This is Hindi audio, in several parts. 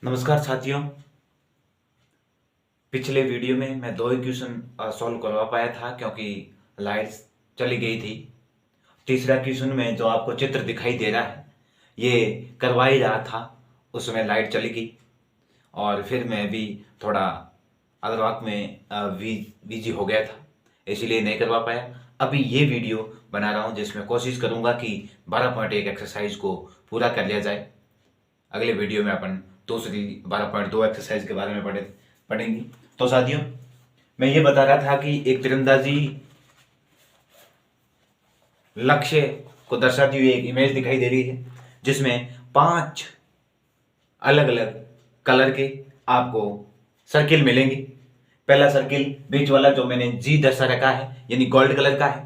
नमस्कार साथियों। पिछले वीडियो में मैं दो इक्वेशन सॉल्व करवा पाया था क्योंकि लाइट चली गई थी। तीसरा क्वेश्चन में जो आपको चित्र दिखाई दे रहा है ये करवा ही रहा था, उसमें लाइट चली गई और फिर मैं भी थोड़ा अदर वक्त में बिजी हो गया था, इसलिए नहीं करवा पाया। अभी ये वीडियो बना रहा हूँ जिसमें कोशिश करूँगा कि 12.1 एक्सरसाइज को पूरा कर लिया जाए। अगले वीडियो में अपन दूसरी 12.2 एक्सरसाइज के बारे में पढ़ेंगे। तो साथियों, मैं ये बता रहा था कि एक तीरंदाजी लक्ष्य को दर्शाती हुई एक इमेज दिखाई दे रही है जिसमें 5 अलग अलग कलर के आपको सर्किल मिलेंगे। पहला सर्किल बीच वाला जो मैंने जी दर्शा रखा है यानी गोल्ड कलर का है।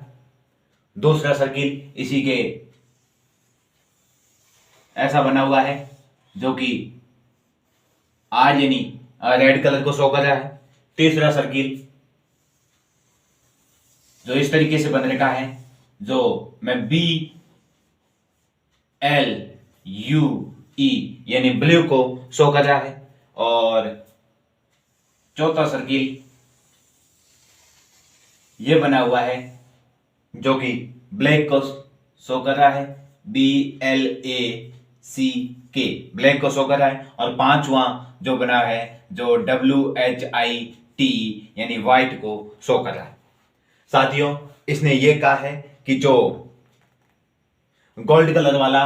दूसरा सर्किल इसी के ऐसा बना हुआ है जो कि आर यानी रेड कलर को शो कर रहा है। तीसरा सर्किल जो इस तरीके से बन रखा है जो मैं बी एल यू ई यानी ब्लू को शो कर रहा है। और चौथा सर्किल ये बना हुआ है जो कि ब्लैक को शो कर रहा है, बी एल ए सी के, ब्लैक को शो कर रहा है। और पांचवा जो बना है जो डब्ल्यू एच आई टी यानी व्हाइट को शो कर रहा है। साथियों, इसने ये कहा है कि जो गोल्ड कलर वाला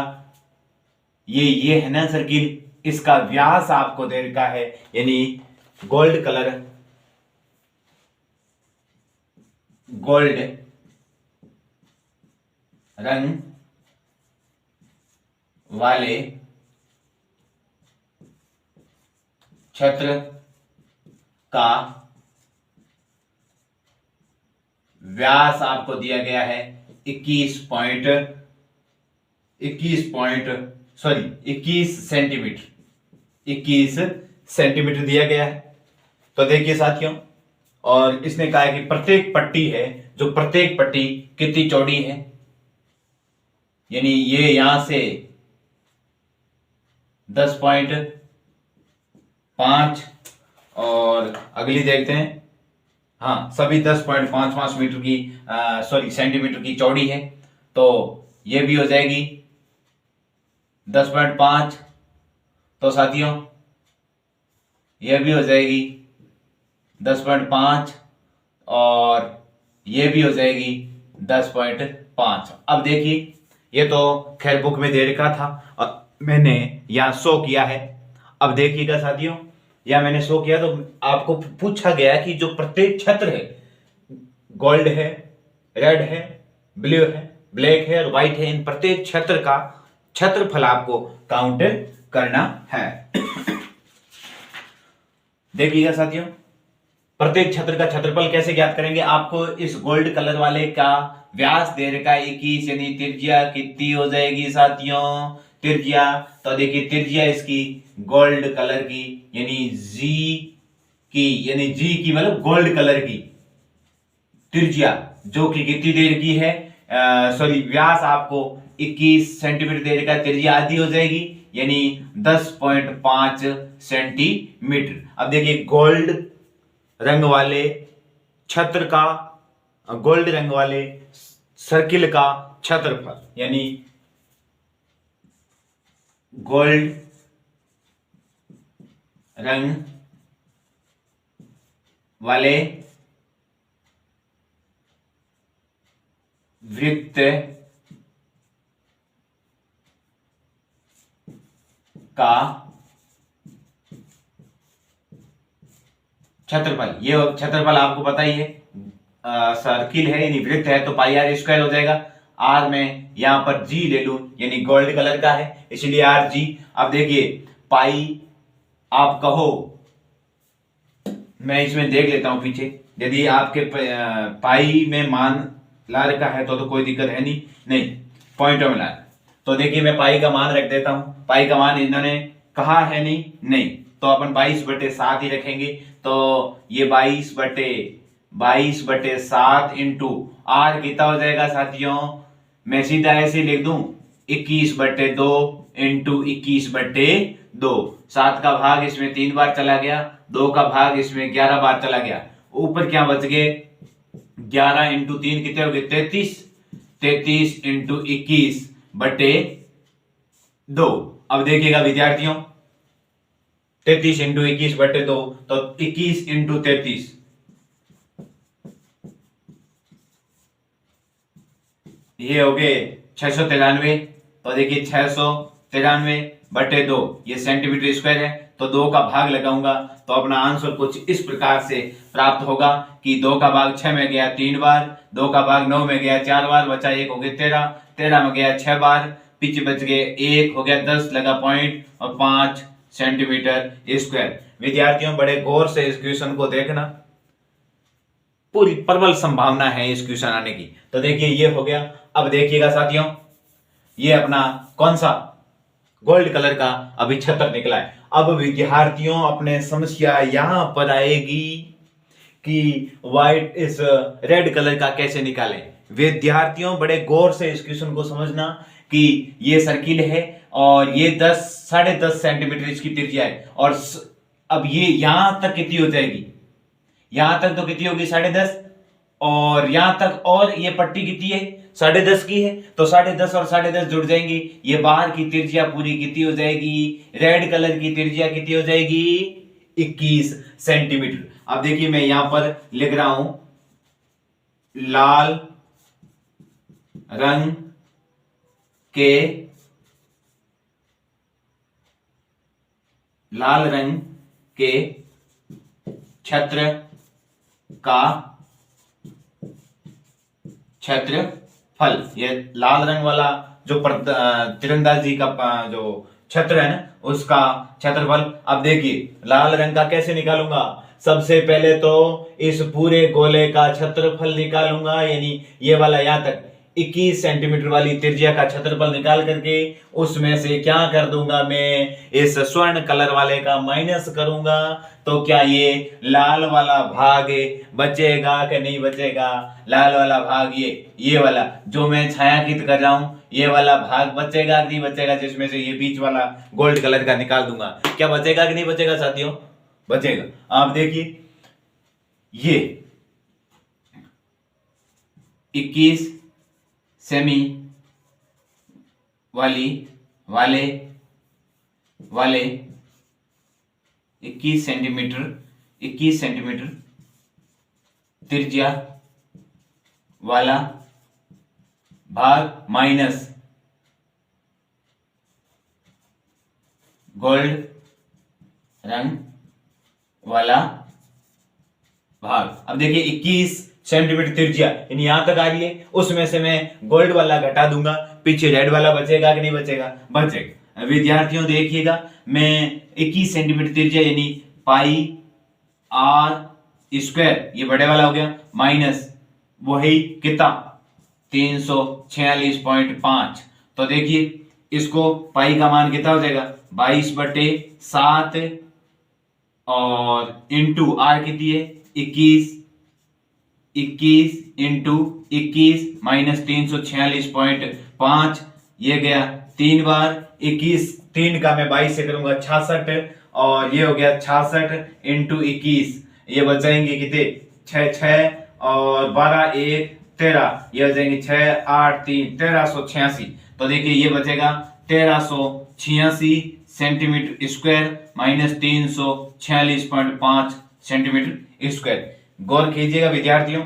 ये है ना सर्किल, इसका व्यास आपको दे रखा है यानी गोल्ड रंग वाले क्षेत्र का व्यास आपको दिया गया है 21 सेंटीमीटर दिया गया है। तो देखिए साथियों, और इसने कहा है कि प्रत्येक पट्टी है, जो प्रत्येक पट्टी कितनी चौड़ी है, यानी ये यहां से 10.5 और अगली देखते हैं, हाँ सभी 10.55 मीटर की सेंटीमीटर की चौड़ी है। तो ये भी हो जाएगी 10.5। तो साथियों ये भी हो जाएगी 10.5 और ये भी हो जाएगी 10.5। अब देखिए, ये तो खैर बुक में दे रखा था और मैंने यहां शो किया है। अब देखिएगा साथियों, या मैंने शो किया तो आपको पूछा गया कि जो प्रत्येक क्षेत्र है, गोल्ड है, रेड है, ब्लू है, ब्लैक है और व्हाइट है, इन प्रत्येक क्षेत्र का क्षेत्रफल आपको काउंट करना है। देखिएगा साथियों, प्रत्येक क्षेत्र का क्षेत्रफल कैसे ज्ञात करेंगे। आपको इस गोल्ड कलर वाले का व्यास दे रखा है 21, यानी त्रिज्या कितनी हो जाएगी साथियों, त्रिज्या। तो देखिए त्रिज्या इसकी गोल्ड कलर की यानी जी की मतलब गोल्ड कलर की त्रिज्या जो कि कितनी देर की है, व्यास आपको 21 सेंटीमीटर दे रखा है, त्रिज्या आधी हो जाएगी यानी 10.5 सेंटीमीटर। अब देखिए गोल्ड रंग वाले क्षेत्र का, गोल्ड रंग वाले सर्किल का क्षेत्रफल यानी गोल्ड रंग वाले वृत्त का क्षेत्रफल, ये क्षेत्रफल आपको पता ही है, सर्किल है यानी वृत्त है तो पाई आर स्क्वायर हो जाएगा। आर में यहां पर जी ले लूं यानी गोल्ड कलर का है इसलिए आर जी। अब देखिए पाई आप कहो, मैं इसमें देख लेता हूं पीछे, यदि आपके पाई में मान ला रखा है तो कोई दिक्कत है नहीं पॉइंटों में ला। तो देखिए मैं पाई का मान रख देता हूं, पाई का मान इन्होंने कहा है नहीं, तो अपन 22/7 ही रखेंगे। तो ये 22/7 इंटू आर कितना हो जाएगा साथियों, मैं सीधा ऐसे लिख दूं 21/2 इंटू 21/2 2, 7 का भाग इसमें 3 बार चला गया, 2 का भाग इसमें 11 बार चला गया, ऊपर क्या बच गए 11 इंटू 3 कितने हो गए 33, 33 इंटू 21 बटे 2। अब देखिएगा विद्यार्थियों 33 इंटू 21 बटे 2 तो 21 इंटू 33 ये हो गए 693। तो देखिए 693 बटे 2 ये सेंटीमीटर स्क्वायर है, तो 2 का भाग लगाऊंगा तो अपना आंसर कुछ इस प्रकार से प्राप्त होगा कि 2 का भाग 6 में गया 3 बार, 2 का भाग 9 में गया 4 बार, बचा 1 हो गया 13, 13 में गया 6 बार, पीछे बच गए 1 हो गया 10 लगा पॉइंट और 5 सेंटीमीटर स्क्वायर। विद्यार्थियों बड़े गौर से इस क्वेश्चन को देखना, पूरी प्रबल संभावना है इस क्वेश्चन आने की। तो देखिए ये हो गया। अब देखिएगा साथियों ये अपना कौन सा गोल्ड कलर का अभी छत्र निकला है। अब विद्यार्थियों अपने समस्या यहां पर आएगी कि व्हाइट इस रेड कलर का कैसे निकालें। विद्यार्थियों बड़े गौर से इस क्वेश्चन को समझना कि ये सर्किल है और ये 10.5 सेंटीमीटर इसकी त्रिज्या है, और अब ये यहां तक कितनी हो जाएगी, यहां तक तो कितनी होगी 10.5, और यहां तक और ये पट्टी कितनी है 10.5 की है, तो 10.5 और 10.5 जुड़ जाएंगी, ये बाहर की त्रिज्या पूरी कितनी हो जाएगी, रेड कलर की त्रिज्या कितनी हो जाएगी 21 सेंटीमीटर। अब देखिए मैं यहां पर लिख रहा हूं लाल रंग के छत्र का क्षेत्रफल, ये लाल रंग वाला जो तीरंदाजी का जो छत्र है ना उसका क्षेत्रफल। अब देखिए लाल रंग का कैसे निकालूंगा, सबसे पहले तो इस पूरे गोले का क्षेत्रफल निकालूंगा, यानी ये वाला यहां तक 21 सेंटीमीटर वाली त्रिज्या का क्षेत्रफल निकाल करके उसमें से क्या कर दूंगा मैं इस स्वर्ण कलर वाले का माइनस करूंगा, तो क्या ये लाल वाला भाग बचेगा कि नहीं बचेगा, लाल वाला भाग ये वाला जो मैं छायांकित कर रहा हूं ये वाला भाग बचेगा कि नहीं बचेगा, जिसमें से ये बीच वाला गोल्ड कलर का निकाल दूंगा, क्या बचेगा कि नहीं बचेगा साथियों, बचेगा। आप देखिए ये 21 सेमी वाले 21 सेंटीमीटर त्रिज्या वाला भाग माइनस गोल्ड रंग वाला भाग। अब देखिए 21 सेंटीमीटर त्रिज्या यानी यहां तक आ रही है, उसमें से मैं गोल्ड वाला घटा दूंगा, पीछे रेड वाला बचेगा कि नहीं बचेगा, बचेगा। विद्यार्थियों देखिएगा मैं 21 सेंटीमीटर त्रिज्या यानी पाई आर स्क्वायर ये बड़े वाला हो गया माइनस वही कितना 346.5, तो देखिए इसको पाई का मान कितना हो जाएगा 22/7 और इंटू आर कितनी है 21 इंटू 21 माइनस 346.5 ये गया 3 बार 21, 3 का मैं 22 से करूंगा 66 और ये हो गया 66 इंटू 21 ये बच जाएंगे कितने 6 और 12 1 13 ये हो जाएंगे 6 8 3 1386। तो देखिए ये बचेगा 1386 centimetre square minus 346.5 centimetre square. गौर कीजिएगा विद्यार्थियों।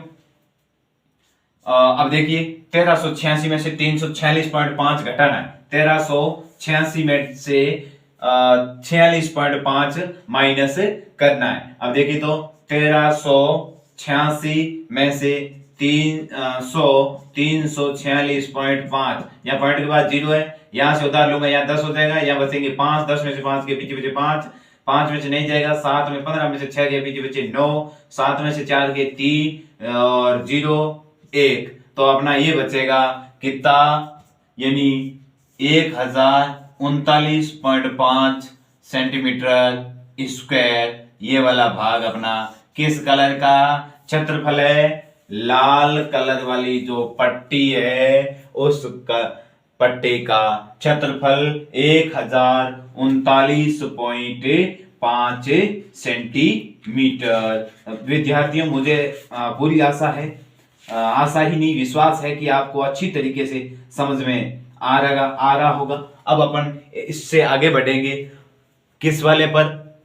अब देखिए 1386 में से 346.5 घटाना है, 1386 में से 46.5 माइनस करना है। अब देखिए तो 1386 में से 346.5 यहाँ पॉइंट के बाद 0 है, यहां से उतार लूंगा यहाँ 10 हो जाएगा, यहाँ बचेंगे 5, 10 में से 5 के पीछे बचे 5, 5 में से नहीं जाएगा 7 में 15 में से 6 के पीछे बचे 9, 7 में से 4 के 3 और 0 1, तो अपना ये बचेगा कितना यानी 1039.5 सेंटीमीटर स्क्वायर ये वाला भाग अपना किस कलर का क्षेत्रफल है, लाल कलर वाली जो पट्टी है उसका पट्टी का क्षेत्रफल 1039.5 सेंटीमीटर। विद्यार्थियों, मुझे पूरी आशा है, आशा ही नहीं विश्वास है कि आपको अच्छी तरीके से समझ में आ रहा होगा। अब अपन इससे आगे बढ़ेंगे, किस वाले पर?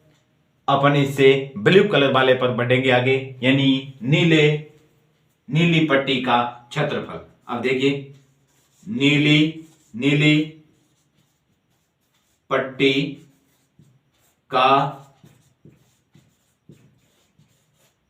अपन इससे ब्लू कलर वाले पर बढ़ेंगे आगे, यानी नीली पट्टी का क्षेत्रफल। अब देखिए, नीली पट्टी का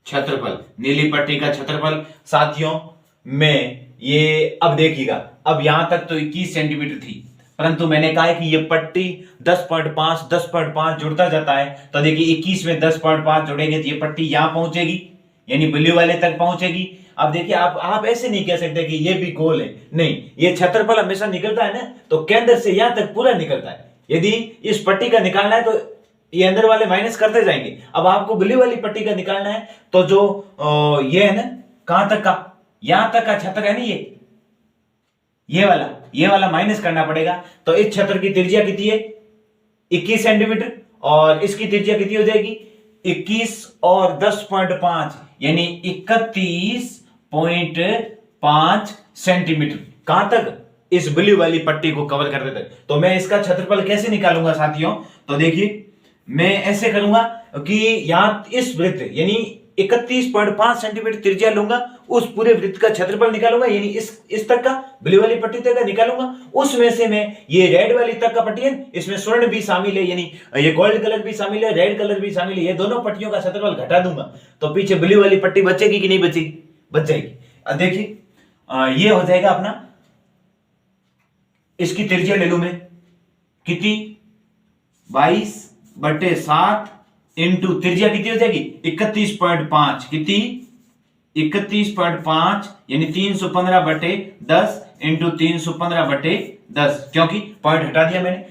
क्षेत्रफल, नीली पट्टी का क्षेत्रफल साथियों में ये, अब देखिएगा, अब यहां तक तो 21 सेंटीमीटर थी, परंतु मैंने कहा है कि ये पट्टी 10.5 जुड़ता जाता है। तो देखिए 21 में 10.5 जुड़ेंगे तो ये पट्टी यहां पहुंचेगी, यानी ब्लू वाले तक पहुंचेगी। अब देखिए, आप ऐसे नहीं कह सकते कि ये भी गोल है, नहीं, ये क्षेत्रफल हमेशा निकलता है ना, तो केंद्र से यहां तक पूरा निकलता है। यदि इस पट्टी का निकालना है तो ये अंदर वाले माइनस करते जाएंगे। अब आपको ब्लू वाली पट्टी का निकालना है तो जो ये है ना, कहां तक का, यहां तक का क्षेत्र है ना, ये वाला माइनस करना पड़ेगा। तो इस क्षेत्र की त्रिज्या कितनी है? 21 सेंटीमीटर, और इसकी त्रिज्या कितनी हो जाएगी? 21 और 10.5 यानी 31.5 सेंटीमीटर। कहां तक? इस ब्लू वाली पट्टी को कवर करने तक। तो मैं इसका क्षेत्रफल कैसे निकालूंगा साथियों? तो देखिए, मैं ऐसे करूंगा कि यहां इस वृत्त यानी 31.5 सेंटीमीटर त्रिज्या लूंगा, उस पूरे वृत्त का क्षेत्रफल निकालूंगा, यानी इस तक का, ब्लू वाली पट्टी तक का निकालूंगा। उसमें से मैं ये रेड वाली तक का पट्टी है, इसमें स्वर्ण भी शामिल है, यानी ये गोल्ड कलर भी शामिल है, रेड कलर भी शामिल है, ये दोनों पट्टियों का क्षेत्रफल घटा दूंगा। तो पीछे ब्लू वाली पट्टी बचेगी कि नहीं बचेगी? बच जाएगी। अब देखिए, ये हो जाएगा अपना, इसकी त्रिज्या ले लू मैं, कितनी? 22/7 इंटू त्रिज्या कितनी हो जाएगी? 31.5। कितनी? 31.5 यानी 315/10 इंटू 315/10, क्योंकि पॉइंट हटा दिया मैंने।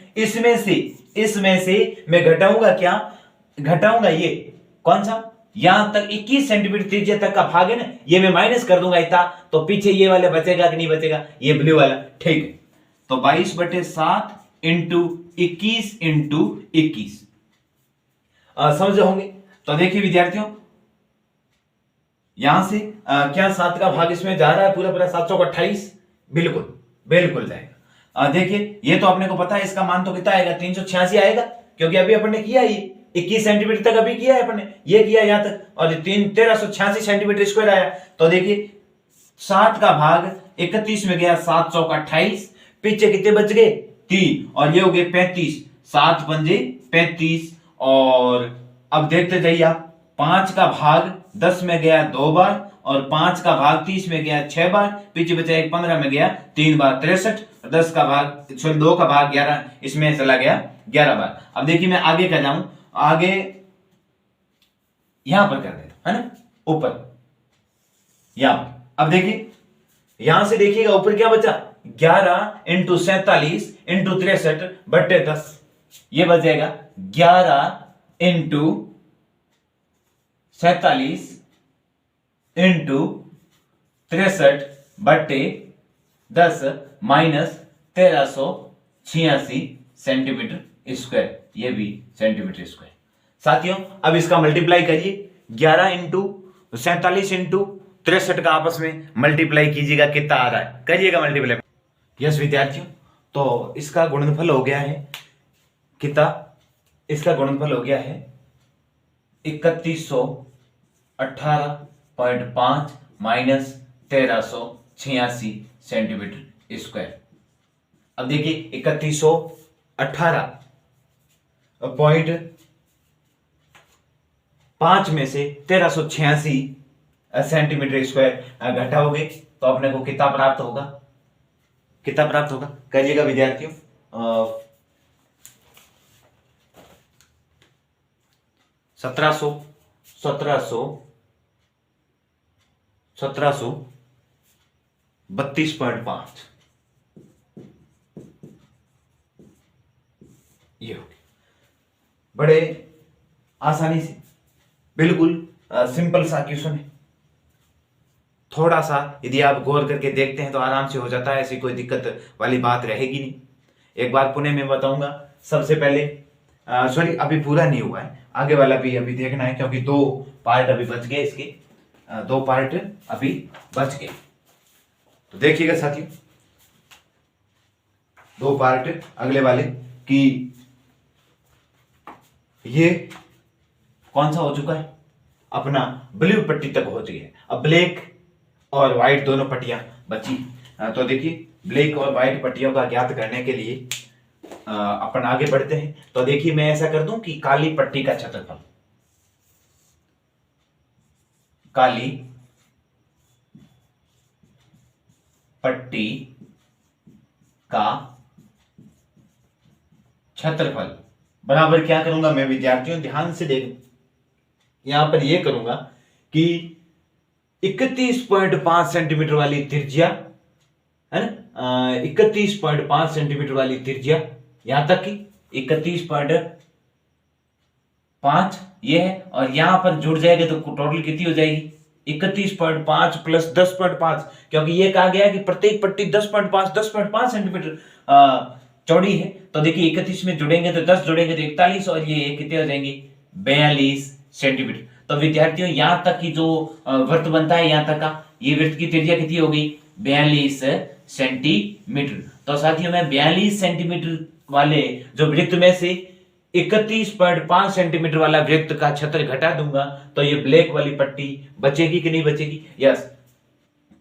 इसमें से मैं घटाऊंगा क्या? घटाऊंगा ये कौन सा? यहां तक 21 सेंटीमीटर त्रिज्या तक का भाग है ना, ये मैं माइनस कर दूंगा इतना, तो पीछे ये वाला बचेगा कि नहीं बचेगा? ये ब्लू वाला, ठीक है। तो 22/7 इंटू 21 इंटू 21, समझ होंगे। तो देखिए विद्यार्थियों, यहां से क्या 7 का भाग इसमें जा रहा है? पूरा 728, बिल्कुल जाएगा। देखिए, ये तो अपने को पता है, इसका मान तो कितना आएगा? 386 आएगा, क्योंकि अभी अपन ने किया ये 21 सेंटीमीटर तक अभी किया है अपन ने, ये किया यहां तक, और 1386 सेंटीमीटर स्क्वायर आया। तो देखिए 7 का भाग 31 में गया, 7 चौक 28, पीछे कितने बच गए? 3, और ये हो गए 35, 7 पंजे 35। और अब देखते जाइए आप, 5 का भाग 10 में गया 2 बार, और 5 का भाग 30 में गया 6 बार, पीछे बचा 15 में गया 3 बार 63, 10 का भाग 2 का भाग 11 इसमें चला गया 11 बार। अब देखिए, मैं आगे कर जाऊं, आगे यहां पर कर देता है ना, ऊपर यहां पर। अब देखिए, यहां से देखिएगा ऊपर क्या बचा? 11 इंटू 47 इंटू 63/10, ये बच जाएगा 11 into 47 into 63/10 minus 1386 centimetre square, ये भी सेंटीमीटर स्क्वायर। साथियों, अब इसका मल्टीप्लाई करिए, 11 इंटू 47 इंटू 63 का आपस में मल्टीप्लाई कीजिएगा, कितना आ रहा है? करिएगा मल्टीप्लाई। यस विद्यार्थियों, तो इसका गुणनफल हो गया है कितना? इसका गुणनफल हो गया है 3118.5 माइनस 1386 सेंटीमीटर स्क्वायर। अब देखिए, 3118.5 में से 1386 सेंटीमीटर स्क्वायर घटाओगे तो अपने को कितना प्राप्त होगा? कितना प्राप्त होगा? करिएगा विद्यार्थियों। 1732.5 ये हो गया। बड़े आसानी से, बिल्कुल सिंपल सा क्वेश्चन है। थोड़ा सा यदि आप गौर करके देखते हैं तो आराम से हो जाता है, ऐसी कोई दिक्कत वाली बात रहेगी नहीं। एक बार पुनः मैं बताऊंगा। सबसे पहले सॉरी, अभी पूरा नहीं हुआ है, आगे वाला भी अभी देखना है, क्योंकि 2 पार्ट अभी बच गए इसके, 2 पार्ट अभी बच गए। तो देखिएगा साथियों, 2 पार्ट अगले वाले कि ये कौन सा हो चुका है, अपना ब्लू पट्टी तक हो चुकी है। अब ब्लैक और व्हाइट दोनों पट्टियां बची। तो देखिए, ब्लैक और व्हाइट पट्टियों का ज्ञात करने के लिए अपन आगे बढ़ते हैं। तो देखिए, मैं ऐसा कर दूं कि काली पट्टी का क्षेत्रफल, काली पट्टी का क्षेत्रफल बराबर क्या करूंगा मैं, विद्यार्थियों ध्यान से देख, यहां पर यह करूंगा कि 31.5 सेंटीमीटर वाली त्रिज्या है ना, 31.5 सेंटीमीटर वाली त्रिज्या, यहां तक की 31.5 ये है, और यहां पर जुड़ जाएगा तो टोटल कितनी हो जाएगी 31.5 प्लस 10.5, क्योंकि ये कहा गया है कि प्रत्येक पट्टी 10.5 सेंटीमीटर चौड़ी है। तो देखिए 31 में जुड़ेंगे तो 10 जुड़ेंगे तो 41, और ये कितने हो जाएंगे 42 सेंटीमीटर। तो विद्यार्थियों यहां तक की जो वृत्त बनता है, यहां तक का ये वृत्त की त्रिज्या कितनी हो गई 42 सेंटीमीटर। तो साथियों मैं 42 सेंटीमीटर वाले जो वृत्त में से 31.5 सेंटीमीटर वाला वृत्त का क्षेत्र घटा दूंगा तो ये ब्लैक वाली पट्टी बचेगी कि नहीं बचेगी, यस।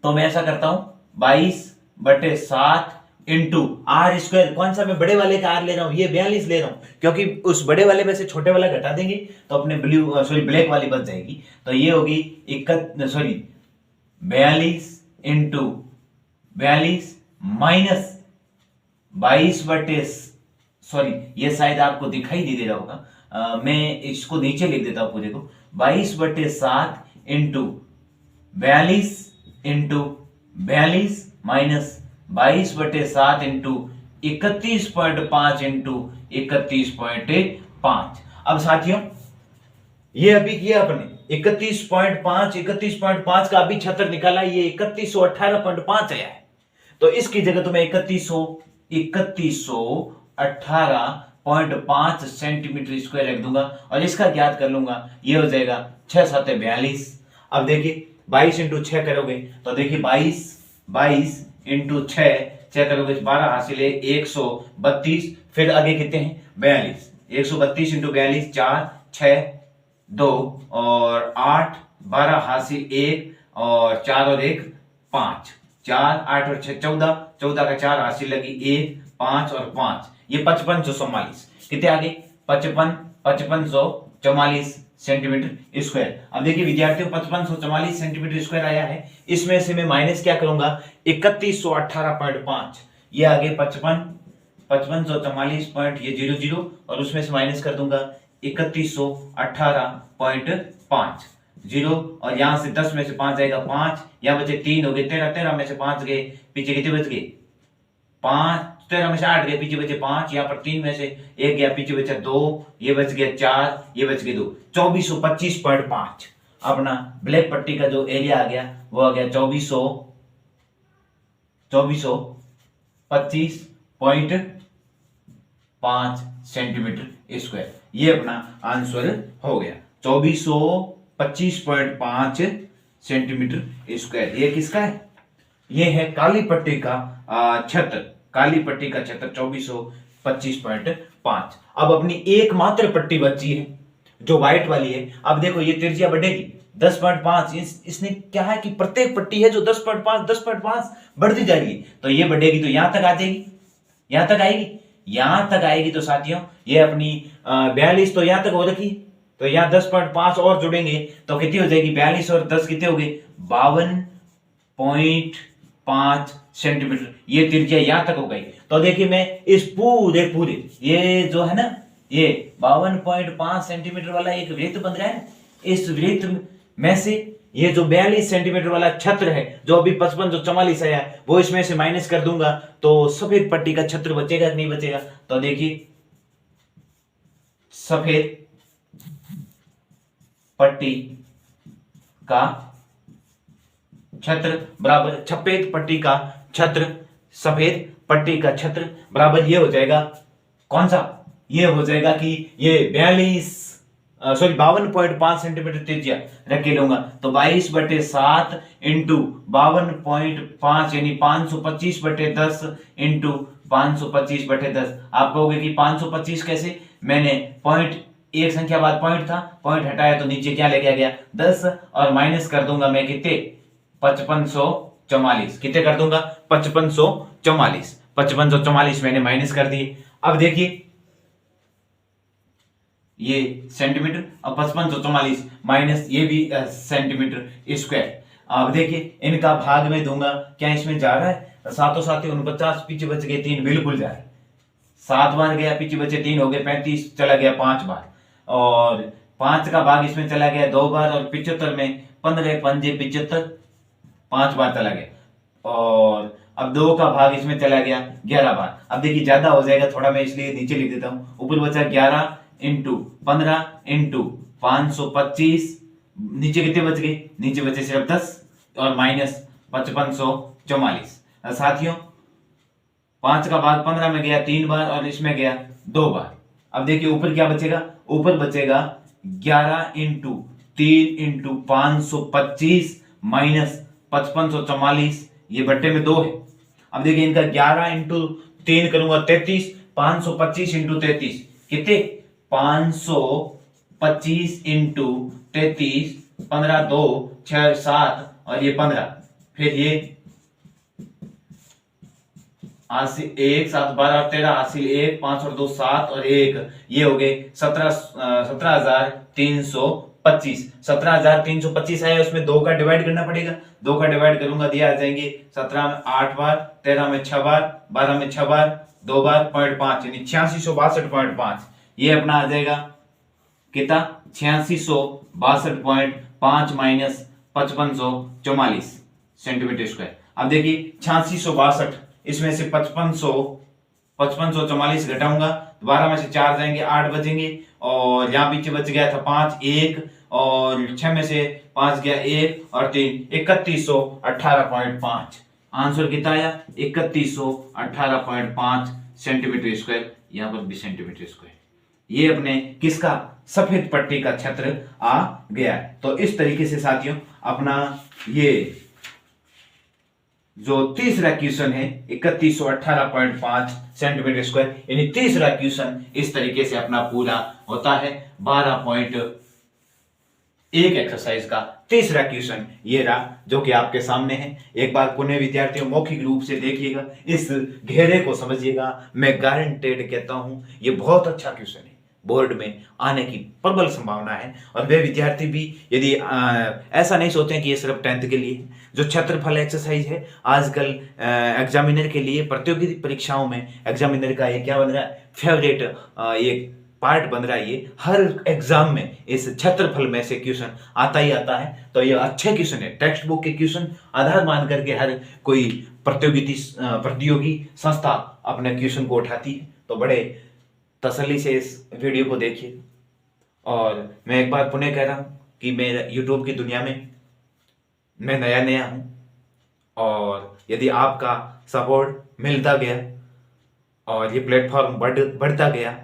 तो मैं ऐसा करता हूं 22/7 इंटू आर स्क्वायर, कौन सा मैं बड़े वाले का आर ले रहा हूं, ये 42 ले रहा हूं, क्योंकि उस बड़े वाले में से छोटे वाला घटा देंगे तो अपने ब्लैक वाली बच जाएगी। तो ये होगी 42 इंटू 42 माइनस 22 सॉरी, ये शायद आपको दिखाई नहीं दे रहा होगा, मैं इसको नीचे लिख देता हूं पूरे को, 22/7 इंटू 42 माइनस 22/7 इंटू 31.5 इंटू 31.5। अब साथियों ये अभी किया अपने 31.5 का अभी क्षेत्र निकाला, ये 3118.5 आया है। तो इसकी जगह तो मैं 3118.5 सेंटीमीटर स्क्वायर रख दूंगा और इसका ज्ञात कर लूंगा, ये हो जाएगा 6 7 42। अब देखिए 22 इंटू 6 करोगे तो देखिए 22 इंटू 6 करोगे 12 हासिल है 132, फिर आगे कितने हैं 42, 132 इंटू 42 4 6 2 और 8 12 हासिल 1 और 4 और 1 5, 4 8 और 6 14, 14 का 4 हासिल लगी 1 5 और 5, ये 5544 कितने आगे 5544 सेंटीमीटर स्क्वायर। अब देखिए विद्यार्थियों 5544 सेंटीमीटर स्क्वायर आया है, इसमें से मैं माइनस क्या करूंगा 3118.5, ये आगे 5544 पॉइंट ये 00 और उसमें से माइनस कर दूंगा 3118.5 0, और यहां से 10 में से 5 जाएगा 5, यहां बचे 3 हो गए 13, 13 में से 5 गए, पीछे कितने बच गए 5, 13 में से 8 गए, पीछे बचे 5, यहाँ पर 3 में से 1 गया, पीछे बचा 2, ये बच गया 4, ये बच गए 2, 2425.5। अपना ब्लैक पट्टी का जो एरिया आ गया वो आ गया 2425.5 सेंटीमीटर स्क्वायर, ये अपना आंसर हो गया 2425.5 सेंटीमीटर स्क्वायर। ये किसका है, ये है काली पट्टी का क्षेत्र, काली पट्टी का क्षेत्र 2425.5। अब अपनी एकमात्र पट्टी बची है जो व्हाइट वाली है। अब देखो ये त्रिज्या बढ़ेगी 10.5, इसने क्या है कि प्रत्येक पट्टी है जो 10.5 बढ़ती जा रही है, तो ये बढ़ेगी तो यहां तक आ जाएगी, यहां तक आएगी, यहां तक आएगी। तो साथियों ये अपनी 42 तो यहां तक हो रखी, तो यहां 10.5 और जुड़ेंगे तो कितनी हो जाएगी 42 और 10 कितने हो गए 52.5 सेंटीमीटर, ये त्रिज्या यहां तक हो गई। तो देखिए मैं इस पूरे ये जो है ना ये 52.5 सेंटीमीटर वाला एक वृत्त बन रहा है, इस वृत्त में से ये जो 42 सेंटीमीटर वाला क्षेत्र है जो अभी 55 जो 44 आया है वो इसमें से माइनस कर दूंगा तो सफेद पट्टी का क्षेत्र बचेगा कि नहीं बचेगा। तो देखिए सफेद पट्टी का छत्र बराबर सफेद पट्टी का छत्र, सफेद पट्टी का छत्र बराबर ये हो जाएगा कौन सा, ये हो जाएगा कि ये 52.5 सेंटीमीटर त्रिज्या रख के लूंगा। तो 22/7 इंटू 52.5 यानी 525/10 इंटू 525/10। आप कहोगे कि 525 कैसे, मैंने पॉइंट, एक संख्या बाद पॉइंट था, पॉइंट हटाया तो नीचे क्या लेके आ गया 10 और माइनस कर दूंगा मैं कितने 5544, कितने कर दूंगा 5544 मैंने माइनस कर दिए। अब देखिए ये सेंटीमीटर और 5544 माइनस ये भी सेंटीमीटर स्क्वायर। अब देखिए इनका भाग में दूंगा, क्या इसमें जा रहा है, सातों साथी 49, पीछे बच गए 3, बिल्कुल जा रहा है, 7 बार गया, पीछे बचे 3 हो गए 35, चला गया 5 बार, और 5 का भाग इसमें चला गया 2 बार, और 75 में 15 पंजे 75 5 बार चला गया, और अब 2 का भाग इसमें चला गया 11 बार। अब देखिए ज्यादा हो जाएगा थोड़ा, मैं इसलिए नीचे लिख देता हूं, ऊपर बचा 11 इंटू 15 इंटू 525, नीचे कितने बच गए, नीचे बचे सिर्फ 10 और माइनस 5544। साथियों 5 का भाग 15 में गया 3 बार और इसमें गया 2 बार। अब देखिए ऊपर क्या बचेगा, ऊपर बचेगा 11 इंटू 3 इंटू 525 माइनस 5544, ये बट्टे में 2 है। अब देखिए इनका 11 इंटू 3 करूंगा 33, 525 इंटू 33 कितने 525 इंटू 33, 15 2 6 7 और ये 15, फिर ये 80 1 7 12 13 80 1 5 और 2 7 और 1, ये हो गए 17,325। 17,325 आया, उसमें 2 का डिवाइड करना पड़ेगा, 2 का डिवाइड करूंगा दिया आ जाएंगे 17 में 8 बार, 13 में 6 बार, 12 में 6 बार, 2 बार 0.5 यानी 8662.5। ये अपना आ जाएगा कितना 8662.5 माइनस 5544 सेंटीमीटर स्क्वायर। अब देखिए 8662, इसमें से 5544 घटाऊंगा, 12 में से 4 जाएंगे 8 बचेंगे, और यहाँ पीछे बच गया था 5 1, और 6 में से 5 गया 1 और 3 3118.5। आंसर कितना आया 3118.5 सेंटीमीटर स्क्वायर, यहाँ पर भी सेंटीमीटर स्क्वायर। ये अपने किसका, सफेद पट्टी का छत्र आ गया है। तो इस तरीके से साथियों अपना ये जो तीसरा क्वेश्चन है 3118.5 सेंटीमीटर स्क्वायर, यानी तीसरा क्वेश्चन इस तरीके से अपना पूरा होता है। 12.1 एक्सरसाइज का तीसरा क्वेश्चन ये रहा जो कि आपके सामने है। एक बार पुनः विद्यार्थियों मौखिक रूप से देखिएगा, इस घेरे को समझिएगा, मैं गारंटेड कहता हूं ये बहुत अच्छा क्वेश्चन है, बोर्ड में आने की प्रबल संभावना है। और वे विद्यार्थी भी यदि ऐसा नहीं सोचते कि ये सिर्फ 10th के लिए, जो क्षेत्रफल एक्सरसाइज है आजकल एग्जामिनर के लिए, प्रतियोगी परीक्षाओं में एग्जामिनर का ये क्या बन रहा है, फेवरेट एक पार्ट बन रहा है। ये हर एग्जाम में इस क्षेत्रफल में से क्वेश्चन आता ही आता है। तो ये अच्छे क्वेश्चन है, टेक्स्ट बुक के क्वेश्चन आधार मान करके हर कोई प्रतियोगी संस्था अपने क्वेश्चन को उठाती है। तो बड़े तसल्ली से इस वीडियो को देखिए। और मैं एक बार पुनः कह रहा हूं कि मैं यूट्यूब की दुनिया में मैं नया हूं, और यदि आपका सपोर्ट मिलता गया और ये प्लेटफॉर्म बढ़ता गया,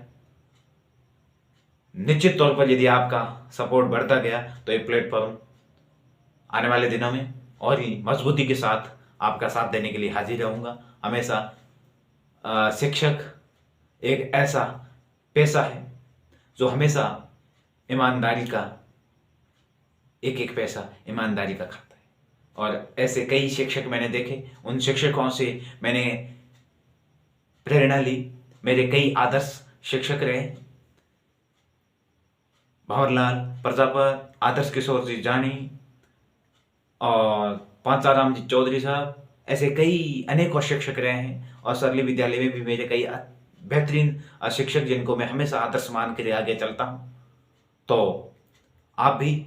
निश्चित तौर पर यदि आपका सपोर्ट बढ़ता गया तो ये प्लेटफॉर्म आने वाले दिनों में और ही मजबूती के साथ आपका साथ देने के लिए हाजिर रहूंगा हमेशा। शिक्षक एक ऐसा पेशा है जो हमेशा ईमानदारी का एक एक पैसा ईमानदारी का खाता है। और ऐसे कई शिक्षक मैंने देखे, उन शिक्षकों से मैंने प्रेरणा ली। मेरे कई आदर्श शिक्षक रहे, भंवरलाल प्रजापत, आदर्श किशोर जी जानी और पांचाराम जी चौधरी साहब, ऐसे कई अनेकों शिक्षक रहे हैं। और सरली विद्यालय में भी मेरे कई बेहतरीन शिक्षक जिनको मैं हमेशा आदर्श मान के आगे चलता हूं। तो आप भी